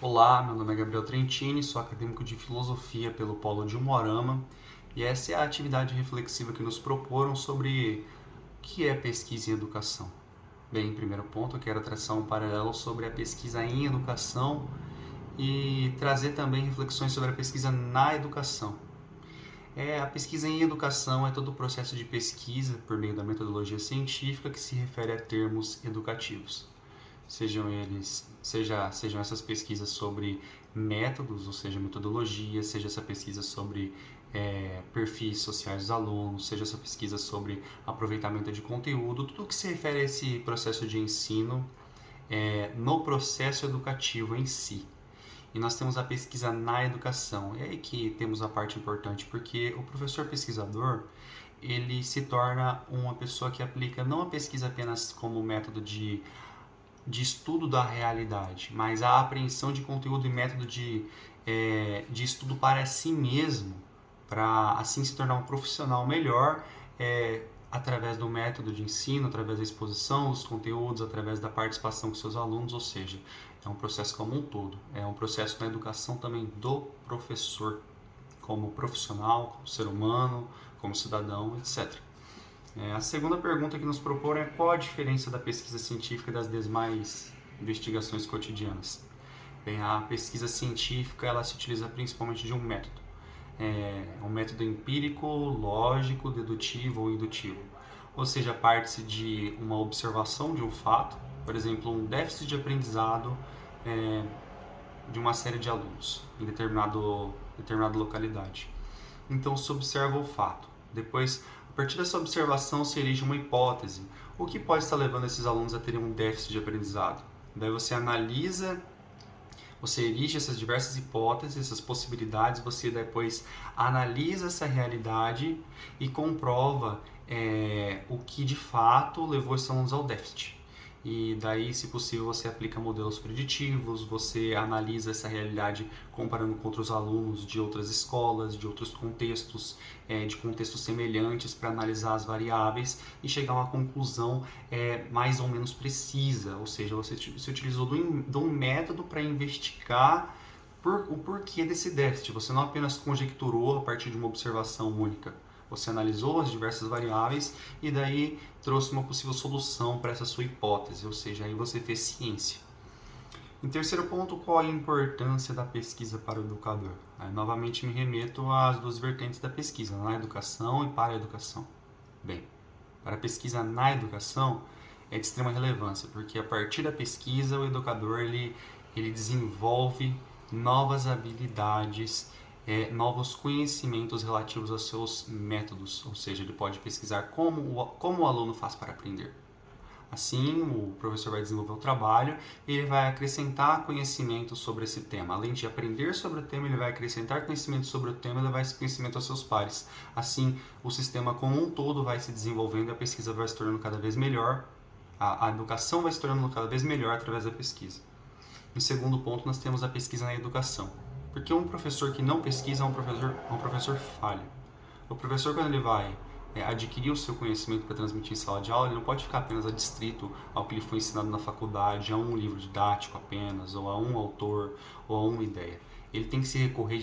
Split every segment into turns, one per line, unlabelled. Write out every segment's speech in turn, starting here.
Olá, meu nome é Gabriel Trentini, sou acadêmico de Filosofia pelo Polo de Umuarama e essa é a atividade reflexiva que nos proporam sobre o que é pesquisa em educação. Bem, primeiro ponto, eu quero traçar um paralelo sobre a pesquisa em educação e trazer também reflexões sobre a pesquisa na educação. A pesquisa em educação é todo o processo de pesquisa por meio da metodologia científica que se refere a termos educativos. Sejam essas pesquisas sobre métodos, ou seja, metodologia, seja essa pesquisa sobre perfis sociais dos alunos, seja essa pesquisa sobre aproveitamento de conteúdo, tudo que se refere a esse processo de ensino no processo educativo em si. E nós temos a pesquisa na educação. É aí que temos a parte importante, porque o professor pesquisador, ele se torna uma pessoa que aplica não a pesquisa apenas como método de estudo da realidade, mas a apreensão de conteúdo e método de estudo para si mesmo, para assim se tornar um profissional melhor através do método de ensino, através da exposição dos conteúdos, através da participação com seus alunos, ou seja, é um processo como um todo, é um processo na educação também do professor, como profissional, como ser humano, como cidadão, etc. A segunda pergunta que nos propõe é qual a diferença da pesquisa científica e das demais investigações cotidianas. Bem, a pesquisa científica ela se utiliza principalmente de um método. Um método empírico, lógico, dedutivo ou indutivo. Ou seja, parte-se de uma observação de um fato, por exemplo, um déficit de aprendizado de uma série de alunos em determinada localidade. Então se observa o fato. Depois, a partir dessa observação, se erige uma hipótese. O que pode estar levando esses alunos a terem um déficit de aprendizado? Daí você erige essas diversas hipóteses, essas possibilidades, você depois analisa essa realidade e comprova o que de fato levou esses alunos ao déficit. E daí, se possível, você aplica modelos preditivos, você analisa essa realidade comparando com outros alunos de outras escolas, de outros contextos, de contextos semelhantes para analisar as variáveis e chegar a uma conclusão mais ou menos precisa, ou seja, você se utilizou de um método para investigar o porquê desse déficit, você não apenas conjecturou a partir de uma observação única. Você analisou as diversas variáveis e daí trouxe uma possível solução para essa sua hipótese, ou seja, aí você fez ciência. Em terceiro ponto, qual a importância da pesquisa para o educador? Aí, novamente me remeto às duas vertentes da pesquisa, na educação e para a educação. Bem, para a pesquisa na educação é de extrema relevância, porque a partir da pesquisa o educador ele desenvolve novas habilidades, novos conhecimentos relativos aos seus métodos, ou seja, ele pode pesquisar como o aluno faz para aprender. Assim, o professor vai desenvolver o trabalho e ele vai acrescentar conhecimento sobre esse tema. Além de aprender sobre o tema, ele vai acrescentar conhecimento sobre o tema e levar esse conhecimento aos seus pares. Assim, o sistema como um todo vai se desenvolvendo e a pesquisa vai se tornando cada vez melhor, a educação vai se tornando cada vez melhor através da pesquisa. Em segundo ponto, nós temos a pesquisa na educação. Porque um professor que não pesquisa é um professor falho. O professor, quando ele vai adquirir o seu conhecimento para transmitir em sala de aula, ele não pode ficar apenas adstrito ao que lhe foi ensinado na faculdade, a um livro didático apenas, ou a um autor, ou a uma ideia. Ele tem que se recorrer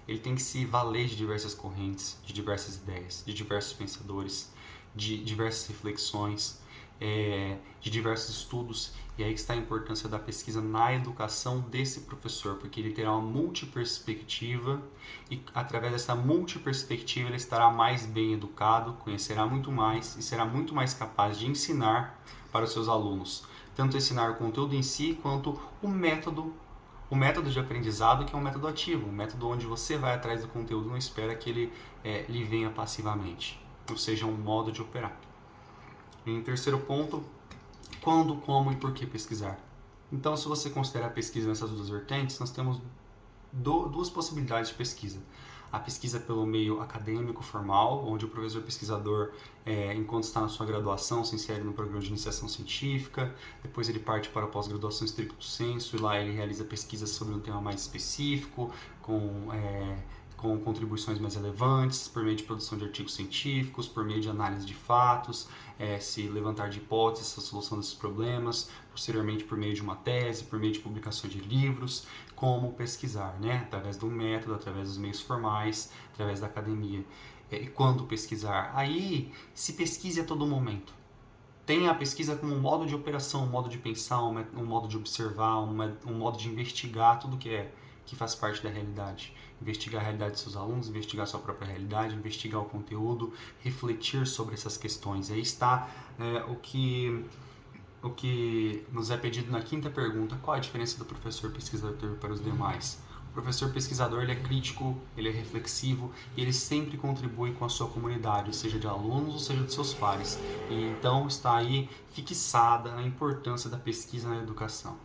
ele tem que se valer de diversas correntes, de diversas ideias, de diversos pensadores, de diversas reflexões, de diversos estudos, e aí que está a importância da pesquisa na educação desse professor, porque ele terá uma multiperspectiva e através dessa multiperspectiva ele estará mais bem educado, conhecerá muito mais e será muito mais capaz de ensinar para os seus alunos, tanto ensinar o conteúdo em si quanto o método de aprendizado, que é um método ativo, um método onde você vai atrás do conteúdo, não espera que ele lhe venha passivamente, ou seja, um modo de operar. Em terceiro ponto, quando, como e por que pesquisar. Então, se você considerar a pesquisa nessas duas vertentes, nós temos duas possibilidades de pesquisa. A pesquisa pelo meio acadêmico formal, onde o professor pesquisador, enquanto está na sua graduação, se insere no programa de iniciação científica, depois ele parte para a pós-graduação stricto sensu, e lá ele realiza pesquisas sobre um tema mais específico, com com contribuições mais relevantes, por meio de produção de artigos científicos, por meio de análise de fatos, se levantar de hipóteses, a solução desses problemas, posteriormente por meio de uma tese, por meio de publicação de livros, como pesquisar, né? Através do método, através dos meios formais, através da academia. E quando pesquisar? Aí se pesquise a todo momento. Tenha a pesquisa como um modo de operação, um modo de pensar, um modo de observar, um modo de investigar tudo que faz parte da realidade. Investigar a realidade de seus alunos, investigar a sua própria realidade, investigar o conteúdo, refletir sobre essas questões. Aí está o que nos é pedido na quinta pergunta: qual a diferença do professor pesquisador para os demais? O professor pesquisador, ele é crítico, ele é reflexivo e ele sempre contribui com a sua comunidade, seja de alunos ou seja de seus pares. E então está aí fixada a importância da pesquisa na educação.